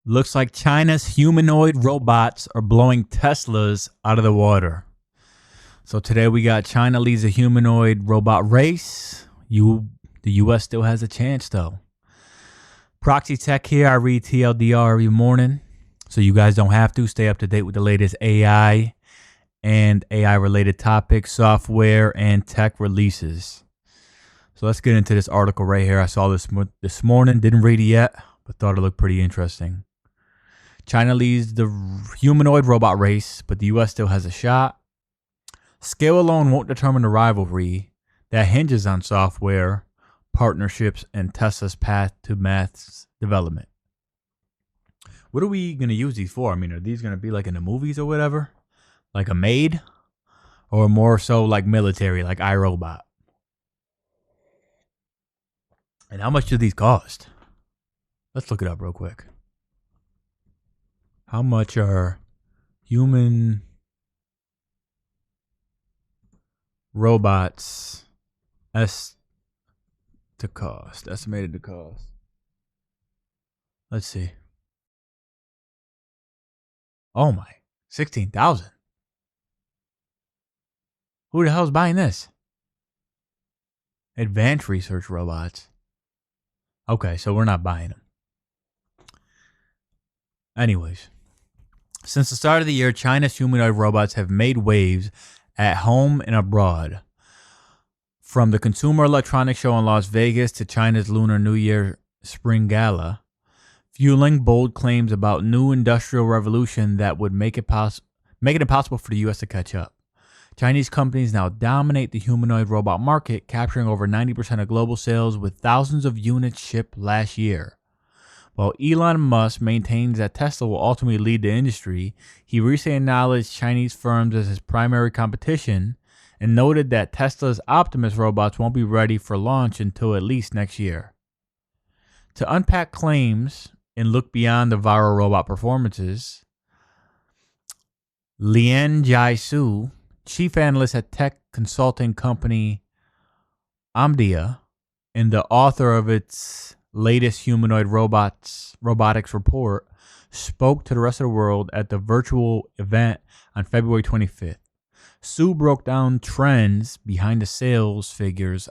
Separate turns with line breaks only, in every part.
Looks like China's humanoid robots are blowing Teslas out of the water. So today we got China leads a humanoid robot race. The US still has a chance though. Proxy Tech here. I read TLDR every morning. So you guys don't have to stay up to date with the latest AI and AI related topics, software, and tech releases. So let's get into this article right here. I saw this morning, didn't read it yet, but thought it looked pretty interesting. China leads the humanoid robot race, but the US still has a shot. Scale alone won't determine the rivalry that hinges on software, partnerships, and Tesla's path to mass development. What are we going to use these for? I mean, are these going to be like in the movies or whatever? Like a maid? Or more so like military, like iRobot? And how much do these cost? Let's look it up real quick. How much are human robots estimated to cost? Let's see. Oh my, 16,000. Who the hell's buying this? Advanced research robots. Okay, so we're not buying them. Anyways, since the start of the year, China's humanoid robots have made waves at home and abroad. From the Consumer Electronics Show in Las Vegas to China's Lunar New Year Spring Gala, fueling bold claims about new industrial revolution that would make it impossible for the U.S. to catch up. Chinese companies now dominate the humanoid robot market, capturing over 90% of global sales with thousands of units shipped last year. While Elon Musk maintains that Tesla will ultimately lead the industry, he recently acknowledged Chinese firms as his primary competition and noted that Tesla's Optimus robots won't be ready for launch until at least next year. To unpack claims and look beyond the viral robot performances, Lian Jai-su, chief analyst at tech consulting company Omdia and the author of its latest humanoid robotics report, spoke to the rest of the world at the virtual event on February 25th. Su broke down trends behind the sales figures,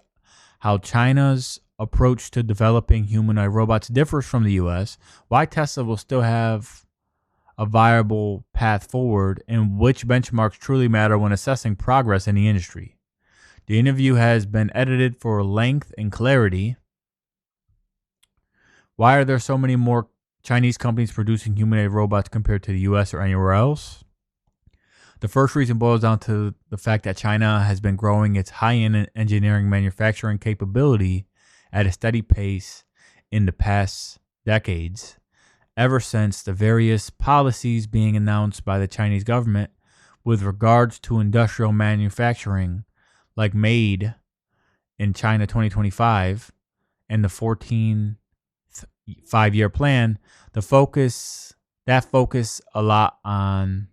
how China's approach to developing humanoid robots differs from the US, why Tesla will still have a viable path forward, and which benchmarks truly matter when assessing progress in the industry. The interview has been edited for length and clarity. Why are there so many more Chinese companies producing humanoid robots compared to the US or anywhere else? The first reason boils down to the fact that China has been growing its high-end engineering manufacturing capability at a steady pace in the past decades, ever since the various policies being announced by the Chinese government with regards to industrial manufacturing, like Made in China 2025 and the 14 5-year plan, focus a lot on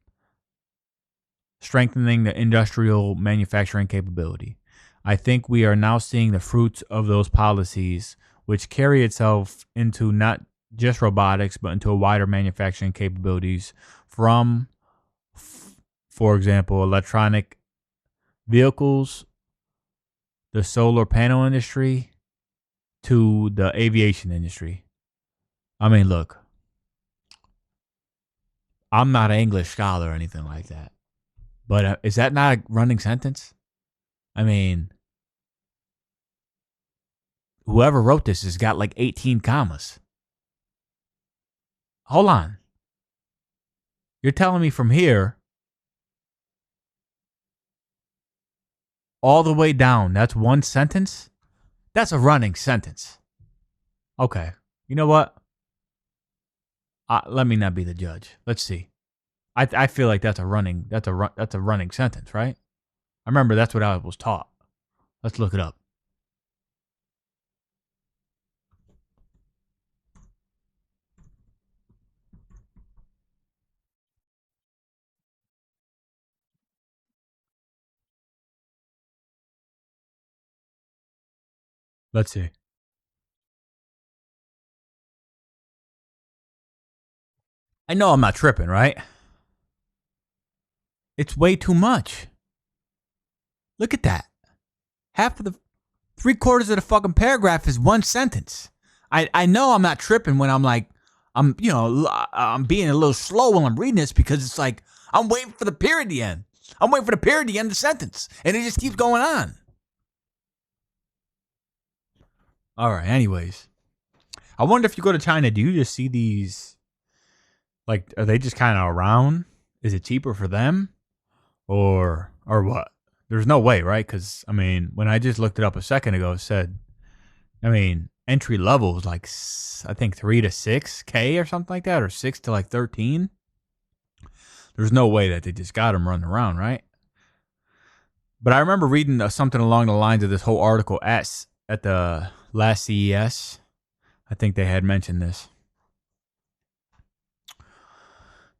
strengthening the industrial manufacturing capability. I think we are now seeing the fruits of those policies, which carry itself into not just robotics, but into a wider manufacturing capabilities from, for example, electronic vehicles, the solar panel industry, to the aviation industry. I mean, look, I'm not an English scholar or anything like that. But is that not a running sentence? I mean, whoever wrote this has got like 18 commas. Hold on. You're telling me from here all the way down, that's one sentence? That's a running sentence. Okay. You know what? Let me not be the judge. Let's see. I feel like that's a running sentence, right? I remember that's what I was taught. Let's look it up. Let's see. I know I'm not tripping, right? It's way too much. Look at that. Half of the 3/4 of the fucking paragraph is one sentence. I know I'm not tripping when I'm like, I'm being a little slow while I'm reading this because it's like, I'm waiting for the period to end. I'm waiting for the period to end the sentence. And it just keeps going on. All right, anyways. I wonder if you go to China, do you just see these, like, are they just kind of around? Is it cheaper for them? Or what? There's no way, right? Because, I mean, when I just looked it up a second ago, it said, I mean, entry level is like, I think 3 to 6K or something like that, or 6 to like 13. There's no way that they just got them running around, right? But I remember reading something along the lines of this whole article at the last CES. I think they had mentioned this.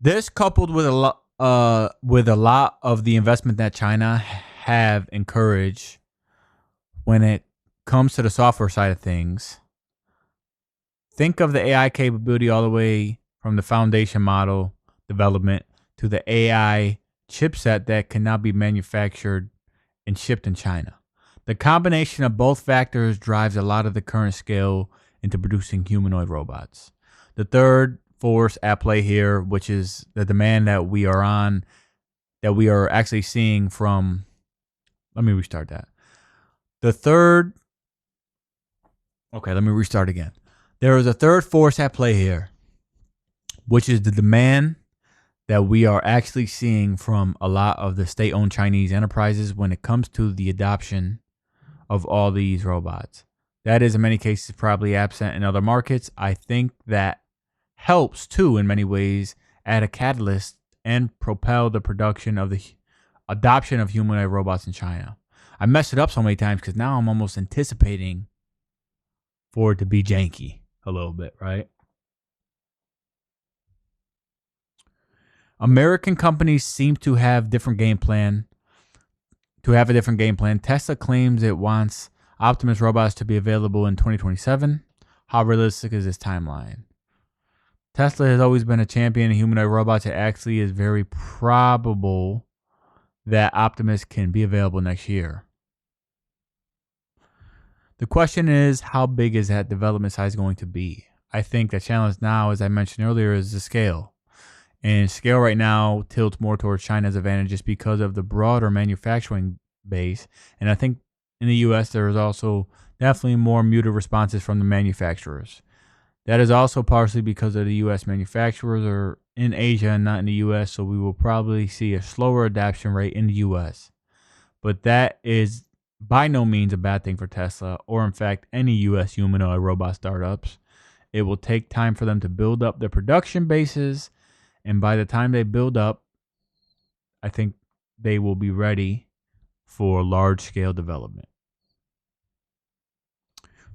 This coupled with a lot of the investment that China have encouraged when it comes to the software side of things. Think of the AI capability all the way from the foundation model development to the AI chipset that can now be manufactured and shipped in China. The combination of both factors drives a lot of the current scale into producing humanoid robots. The third force at play here, which is the demand that we are actually seeing from, let me restart that. Let me restart again. There is a third force at play here, which is the demand that we are actually seeing from a lot of the state-owned Chinese enterprises when it comes to the adoption of all these robots. That is in many cases probably absent in other markets. I think that helps too in many ways add a catalyst and propel the production of the adoption of humanoid robots in China. I messed it up so many times because now I'm almost anticipating for it to be janky a little bit, right? American companies seem to have a different game plan. Tesla claims it wants Optimus robots to be available in 2027. How realistic is this timeline? Tesla has always been a champion in humanoid robots. It actually is very probable that Optimus can be available next year. The question is, how big is that development size going to be? I think the challenge now, as I mentioned earlier, is the scale. And scale right now tilts more towards China's advantage just because of the broader manufacturing base. And I think in the US, there is also definitely more muted responses from the manufacturers. That is also partially because of the US manufacturers are in Asia and not in the US, so we will probably see a slower adoption rate in the US. But that is by no means a bad thing for Tesla or, in fact, any US humanoid robot startups. It will take time for them to build up their production bases, and by the time they build up, I think they will be ready for large-scale development.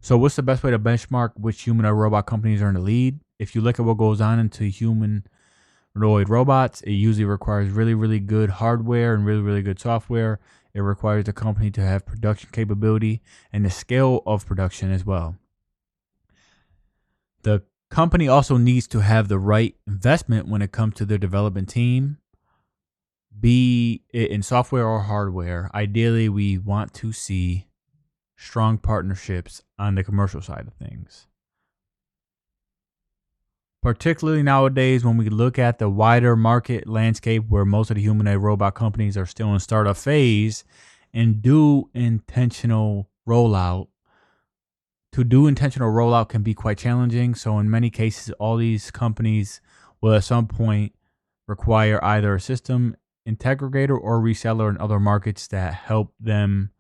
So what's the best way to benchmark which humanoid robot companies are in the lead? If you look at what goes on into humanoid robots, it usually requires really, really good hardware and really, really good software. It requires the company to have production capability and the scale of production as well. The company also needs to have the right investment when it comes to their development team, be it in software or hardware. Ideally, we want to see strong partnerships on the commercial side of things. Particularly nowadays when we look at the wider market landscape where most of the humanoid robot companies are still in startup phase and do intentional rollout. To do intentional rollout can be quite challenging. So in many cases, all these companies will at some point require either a system integrator or reseller in other markets that help them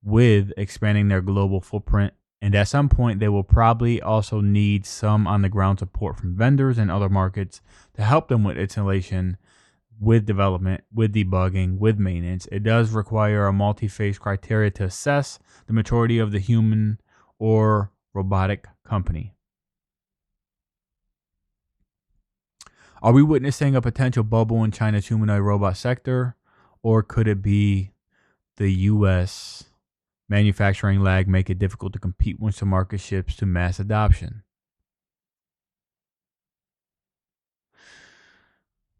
with expanding their global footprint. And at some point, they will probably also need some on-the-ground support from vendors in other markets to help them with installation, with development, with debugging, with maintenance. It does require a multi-phase criteria to assess the maturity of the human or robotic company. Are we witnessing a potential bubble in China's humanoid robot sector, or could it be the U.S. manufacturing lag make it difficult to compete once the market shifts to mass adoption?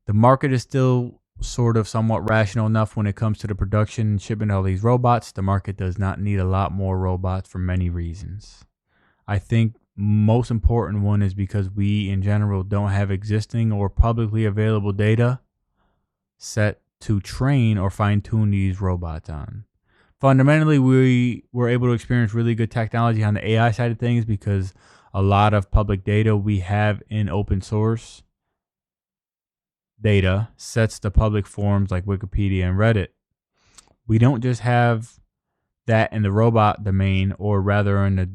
The market is still sort of somewhat rational enough when it comes to the production and shipment of all these robots. The market does not need a lot more robots for many reasons. I think most important one is because we in general don't have existing or publicly available data set to train or fine tune these robots on. Fundamentally, we were able to experience really good technology on the AI side of things because a lot of public data we have in open source data sets the public forums like Wikipedia and Reddit. We don't just have that in the robot domain, or rather in the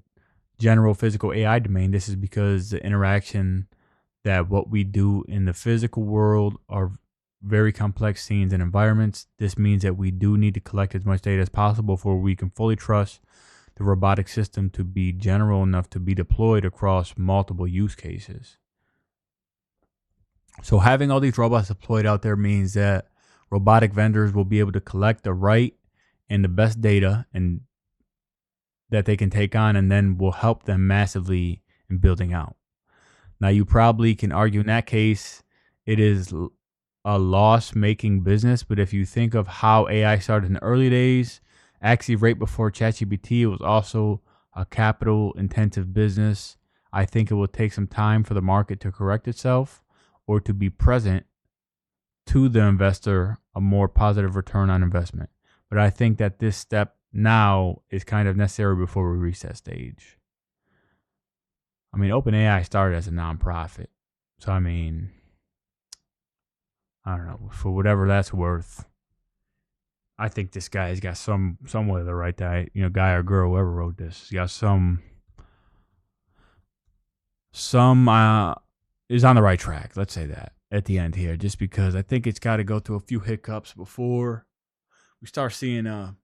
general physical AI domain. This is because the interaction that what we do in the physical world are very complex scenes and environments. This means that we do need to collect as much data as possible before we can fully trust the robotic system to be general enough to be deployed across multiple use cases. So having all these robots deployed out there means that robotic vendors will be able to collect the right and the best data and that they can take on, and then will help them massively in building out. Now, you probably can argue in that case it is a loss-making business, but if you think of how AI started in the early days, actually right before ChatGPT, it was also a capital-intensive business. I think it will take some time for the market to correct itself, or to be present to the investor a more positive return on investment. But I think that this step now is kind of necessary before we reach that stage. I mean, OpenAI started as a nonprofit. So, I mean, I don't know, for whatever that's worth, I think this guy's got somewhat of the right guy, guy or girl, whoever wrote this, he's got some is on the right track. Let's say that at the end here, just because I think it's got to go through a few hiccups before we start seeing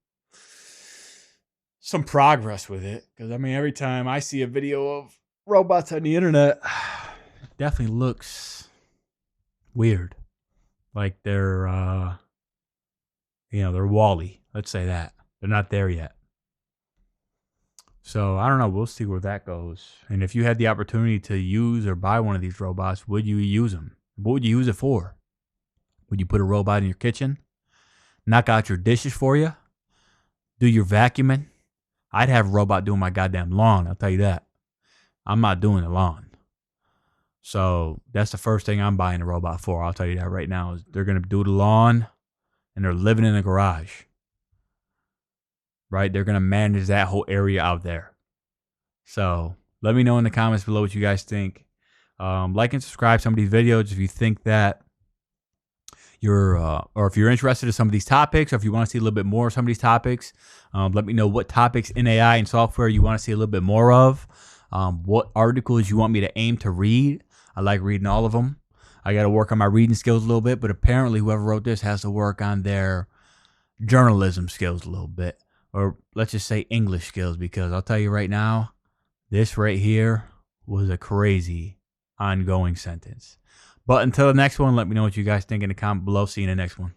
some progress with it. Because I mean, every time I see a video of robots on the internet, it definitely looks weird. Like they're they're Wall-E. Let's say that. They're not there yet. So I don't know. We'll see where that goes. And if you had the opportunity to use or buy one of these robots, would you use them? What would you use it for? Would you put a robot in your kitchen? Knock out your dishes for you? Do your vacuuming? I'd have a robot doing my goddamn lawn. I'll tell you that. I'm not doing the lawn. So that's the first thing I'm buying a robot for. I'll tell you that right now. Is they're going to do the lawn and they're living in a garage. Right? They're going to manage that whole area out there. So let me know in the comments below what you guys think. Like and subscribe some of these videos if you think that or if you're interested in some of these topics, or if you want to see a little bit more of some of these topics. Let me know what topics in AI and software you want to see a little bit more of. What articles you want me to aim to read. I like reading all of them. I got to work on my reading skills a little bit, but apparently whoever wrote this has to work on their journalism skills a little bit. Or let's just say English skills, because I'll tell you right now, this right here was a crazy ongoing sentence. But until the next one, let me know what you guys think in the comment below. See you in the next one.